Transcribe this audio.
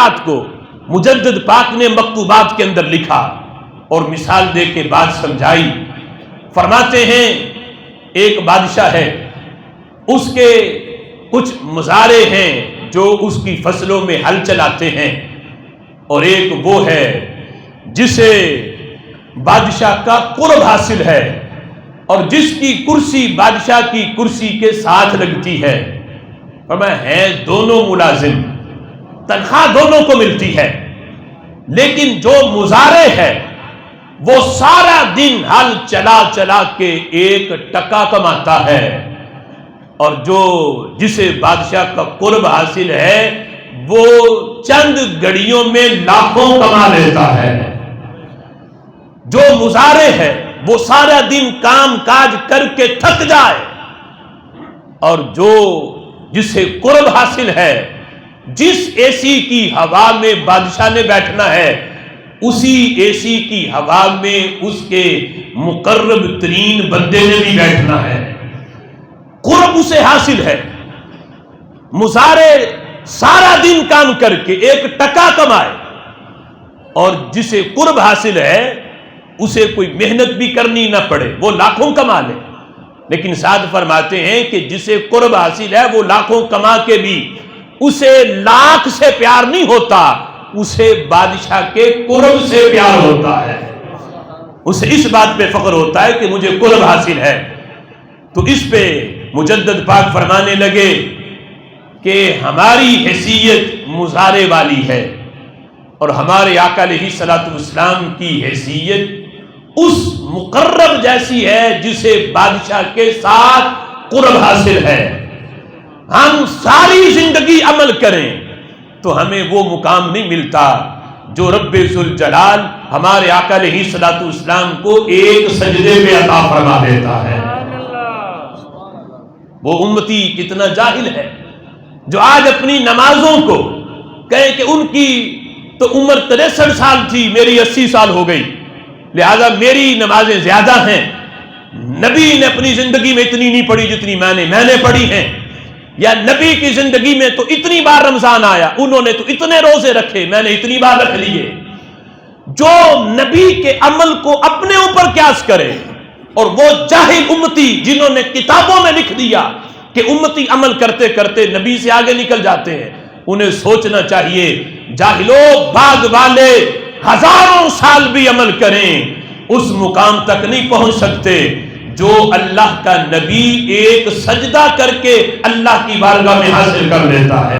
بات کو مجدد پاک نے مکتوبات کے اندر لکھا اور مثال دے کے بات سمجھائی۔ فرماتے ہیں ایک بادشاہ ہے، اس کے کچھ مزارع ہیں جو اس کی فصلوں میں ہل چلاتے ہیں، اور ایک وہ ہے جسے بادشاہ کا قرب حاصل ہے اور جس کی کرسی بادشاہ کی کرسی کے ساتھ لگتی ہے۔ فرمایا ہے دونوں ملازم، تنخواہ دونوں کو ملتی ہے، لیکن جو مزارع ہے وہ سارا دن ہل چلا چلا کے ایک ٹکا کماتا ہے، اور جسے بادشاہ کا قرب حاصل ہے وہ چند گھڑیوں میں لاکھوں کما لیتا ہے۔ جو مزارع ہے وہ سارا دن کام کاج کر کے تھک جائے، اور جسے قرب حاصل ہے، جس اے سی کی ہوا میں بادشاہ نے بیٹھنا ہے، اسی اے سی کی ہوا میں اس کے مقرب ترین بندے نے بھی بیٹھنا ہے۔ قرب اسے حاصل ہے۔ مزارع سارا دن کام کر کے ایک ٹکا کمائے، اور جسے قرب حاصل ہے اسے کوئی محنت بھی کرنی نہ پڑے، وہ لاکھوں کما لے۔ لیکن ساتھ فرماتے ہیں کہ جسے قرب حاصل ہے وہ لاکھوں کما کے بھی اسے لاکھ سے پیار نہیں ہوتا، اسے بادشاہ کے قرب سے پیار ہوتا ہے۔ اسے اس بات پہ فخر ہوتا ہے کہ مجھے قرب حاصل ہے۔ تو اس پہ مجدد پاک فرمانے لگے کہ ہماری حیثیت مزارع والی ہے، اور ہمارے آقا علیہ الصلوۃ والسلام کی حیثیت اس مقرب جیسی ہے جسے بادشاہ کے ساتھ قرب حاصل ہے۔ ہم ساری زندگی عمل کریں تو ہمیں وہ مقام نہیں ملتا جو رب ذوالجلال ہمارے آقا علیہ الصلوۃ والسلام کو ایک سجدے میں عطا فرما دیتا ہے۔ وہ امتی کتنا جاہل ہے جو آج اپنی نمازوں کو کہے کہ ان کی تو عمر 63 سال تھی، میری 80 سال ہو گئی، لہذا میری نمازیں زیادہ ہیں، نبی نے اپنی زندگی میں اتنی نہیں پڑھی جتنی میں نے پڑھی ہیں، یا نبی کی زندگی میں تو اتنی بار رمضان آیا، انہوں نے تو اتنے روزے رکھے، میں نے اتنی بار رکھ لیے۔ جو نبی کے عمل کو اپنے اوپر قیاس کرے، اور وہ جاہل امتی جنہوں نے کتابوں میں لکھ دیا کہ امتی عمل کرتے کرتے نبی سے آگے نکل جاتے ہیں، انہیں سوچنا چاہیے جاہلوں، بعد والے ہزاروں سال بھی عمل کریں اس مقام تک نہیں پہنچ سکتے جو اللہ کا نبی ایک سجدہ کر کے اللہ کی بارگاہ میں حاصل کر لیتا ہے۔